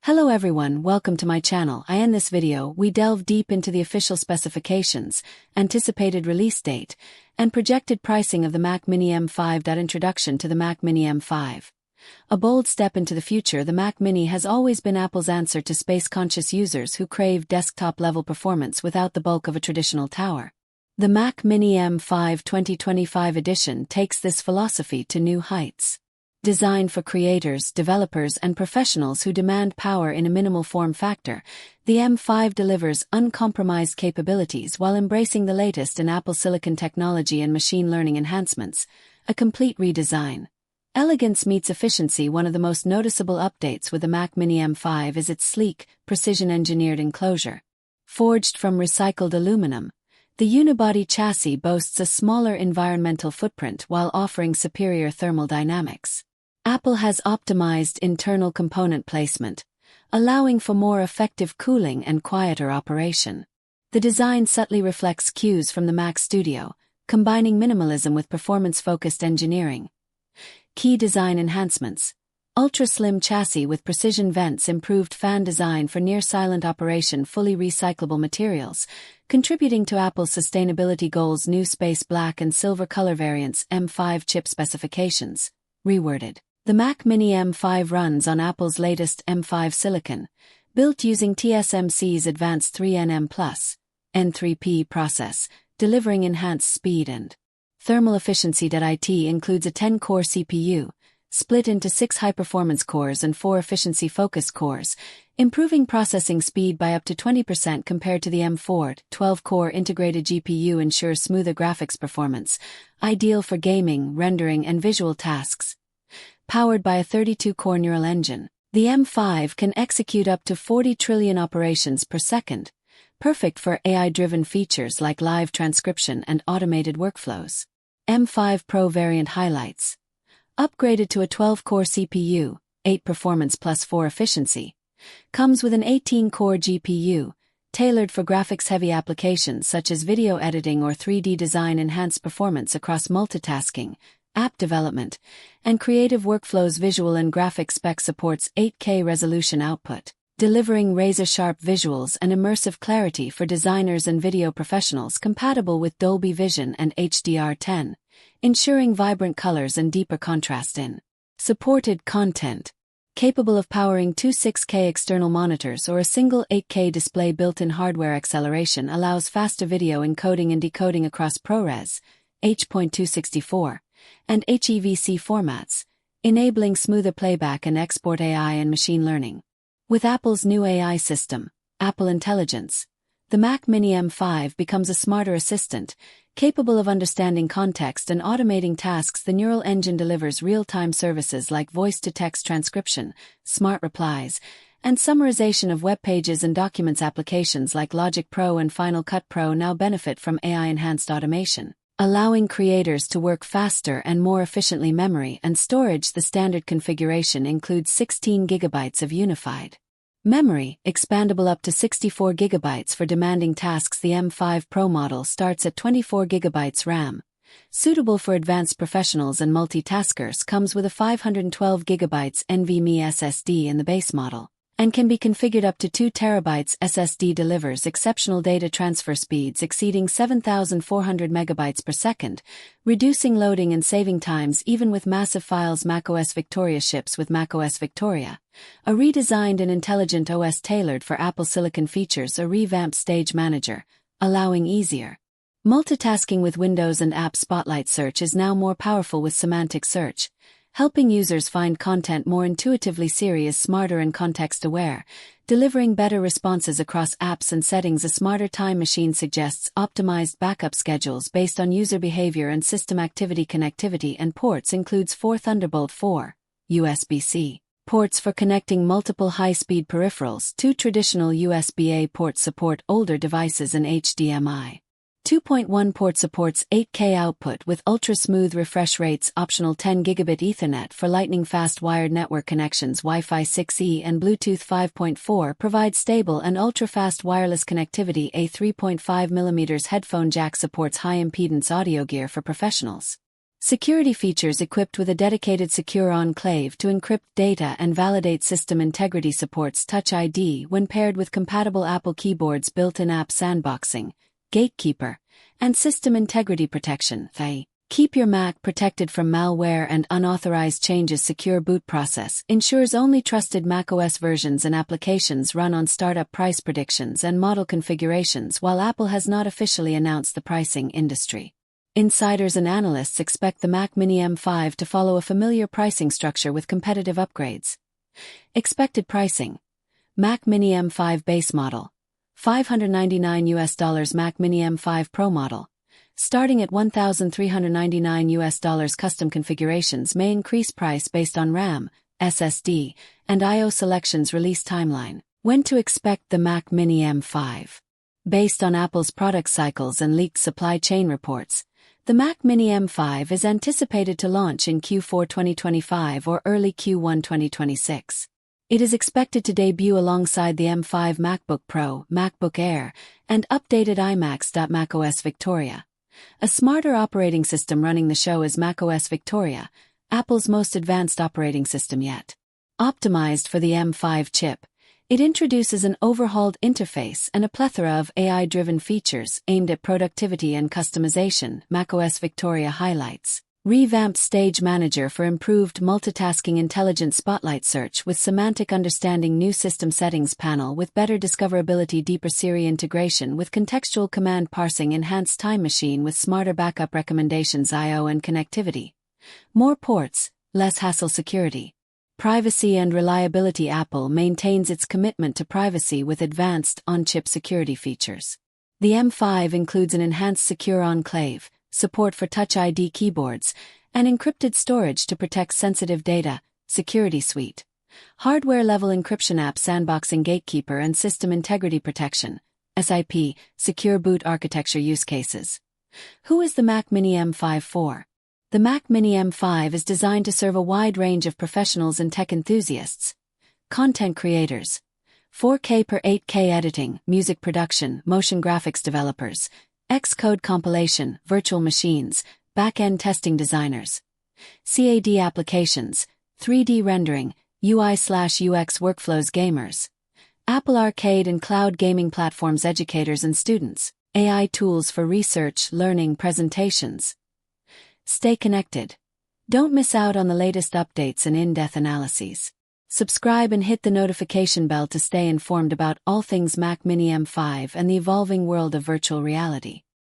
Hello everyone, welcome to my channel. In this video, we delve deep into the official specifications, anticipated release date, and projected pricing of the Mac Mini M5. Introduction to the Mac Mini M5. A bold step into the future, the Mac Mini has always been Apple's answer to space-conscious users who crave desktop-level performance without the bulk of a traditional tower. The Mac Mini M5 2025 edition takes this philosophy to new heights. Designed for creators, developers, and professionals who demand power in a minimal form factor, the M5 delivers uncompromised capabilities while embracing the latest in Apple Silicon technology and machine learning enhancements, a complete redesign. Elegance meets efficiency. One of the most noticeable updates with the Mac Mini M5 is its sleek, precision-engineered enclosure. Forged from recycled aluminum, the unibody chassis boasts a smaller environmental footprint while offering superior thermal dynamics. Apple has optimized internal component placement, allowing for more effective cooling and quieter operation. The design subtly reflects cues from the Mac Studio, combining minimalism with performance-focused engineering. Key design enhancements: ultra-slim chassis with precision vents, improved fan design for near-silent operation, fully recyclable materials, contributing to Apple's sustainability goals. New space black and silver color variants. M5 chip specifications reworded. The Mac Mini M5 runs on Apple's latest M5 silicon, built using TSMC's advanced 3nm+ N3P process, delivering enhanced speed and thermal efficiency. It includes a 10-core CPU, split into 6 high-performance cores and 4 efficiency-focused cores, improving processing speed by up to 20% compared to the M4. 12-core integrated GPU ensures smoother graphics performance, ideal for gaming, rendering, and visual tasks. Powered by a 32-core neural engine, the M5 can execute up to 40 trillion operations per second, perfect for AI-driven features like live transcription and automated workflows. M5 Pro variant highlights: upgraded to a 12-core CPU, 8 performance plus 4 efficiency. Comes with an 18-core GPU, tailored for graphics-heavy applications such as video editing or 3D design. Enhanced performance across multitasking, app development, and creative workflows. Visual and graphics spec supports 8K resolution output, delivering razor-sharp visuals and immersive clarity for designers and video professionals. Compatible with Dolby Vision and HDR10, ensuring vibrant colors and deeper contrast in supported content. Capable of powering two 6K external monitors or a single 8K display. Built-in hardware acceleration allows faster video encoding and decoding across ProRes, H.264, and HEVC formats, enabling smoother playback and export. AI and machine learning. With Apple's new AI system, Apple Intelligence, the Mac Mini M5 becomes a smarter assistant, capable of understanding context and automating tasks. The neural engine delivers real-time services like voice-to-text transcription, smart replies, and summarization of web pages and documents. Applications like Logic Pro and Final Cut Pro now benefit from AI-enhanced automation, allowing creators to work faster and more efficiently. Memory and storage: the standard configuration includes 16 GB of unified memory, expandable up to 64 GB for demanding tasks. The M5 Pro model starts at 24 GB RAM, suitable for advanced professionals and multitaskers. Comes with a 512 GB NVMe SSD in the base model, and can be configured up to 2 TB. SSD delivers exceptional data transfer speeds exceeding 7,400 MB per second, reducing loading and saving times even with massive files. macOS Victoria ships with macOS Victoria, a redesigned and intelligent OS tailored for Apple Silicon. Features a revamped Stage Manager, allowing easier multitasking with Windows and App Spotlight. Search is now more powerful with semantic search, helping users find content more intuitively. Siri is smarter and context-aware, delivering better responses across apps and settings. A smarter time machine suggests optimized backup schedules based on user behavior and system activity. Connectivity and ports includes 4 Thunderbolt 4, USB-C ports for connecting multiple high-speed peripherals. 2 traditional USB-A ports support older devices, and HDMI 2.1 port supports 8K output with ultra-smooth refresh rates. Optional 10 gigabit Ethernet for lightning-fast wired network connections. Wi-Fi 6E and Bluetooth 5.4 provide stable and ultra-fast wireless connectivity. A 3.5mm headphone jack supports high-impedance audio gear for professionals. Security features equipped with a dedicated secure enclave to encrypt data and validate system integrity. Supports Touch ID when paired with compatible Apple keyboards. Built-in app sandboxing, gatekeeper, and system integrity protection. Keep your Mac protected from malware and unauthorized changes. Secure boot process ensures only trusted macOS versions and applications run on startup. Price predictions and model configurations. While Apple has not officially announced the pricing, industry insiders and analysts expect the Mac Mini M5 to follow a familiar pricing structure with competitive upgrades. Expected pricing: Mac Mini M5 base model, $599 Mac Mini M5 Pro model, starting at $1,399. Custom configurations may increase price based on RAM, SSD, and I/O selections. Release timeline: when to expect the Mac Mini M5. Based on Apple's product cycles and leaked supply chain reports, the Mac Mini M5 is anticipated to launch in Q4 2025 or early Q1 2026. It is expected to debut alongside the M5 MacBook Pro, MacBook Air, and updated iMacs. macOS Victoria. A smarter operating system. Running the show is macOS Victoria, Apple's most advanced operating system yet. Optimized for the M5 chip, it introduces an overhauled interface and a plethora of AI-driven features aimed at productivity and customization. macOS Victoria highlights: revamped Stage Manager for improved multitasking, intelligent Spotlight search with semantic understanding, new system settings panel with better discoverability, deeper Siri integration with contextual command parsing, enhanced Time Machine with smarter backup recommendations, I/O and connectivity. More ports, less hassle. Security, privacy and reliability. Apple maintains its commitment to privacy with advanced on-chip security features. The M5 includes an enhanced secure enclave, support for Touch ID keyboards, and encrypted storage to protect sensitive data. Security suite: hardware-level encryption, app sandboxing, gatekeeper and system integrity protection, SIP, secure boot architecture. Use cases: who is the Mac Mini M5 for? The Mac Mini M5 is designed to serve a wide range of professionals and tech enthusiasts. Content creators, 4K per 8K editing, music production, motion graphics developers, Xcode compilation, virtual machines, back-end testing designers, CAD applications, 3D rendering, UI/UX workflows. Gamers, Apple Arcade and cloud gaming platforms. Educators and students, AI tools for research, learning, presentations. Stay connected. Don't miss out on the latest updates and in-depth analyses. Subscribe and hit the notification bell to stay informed about all things Mac Mini M5 and the evolving world of virtual reality.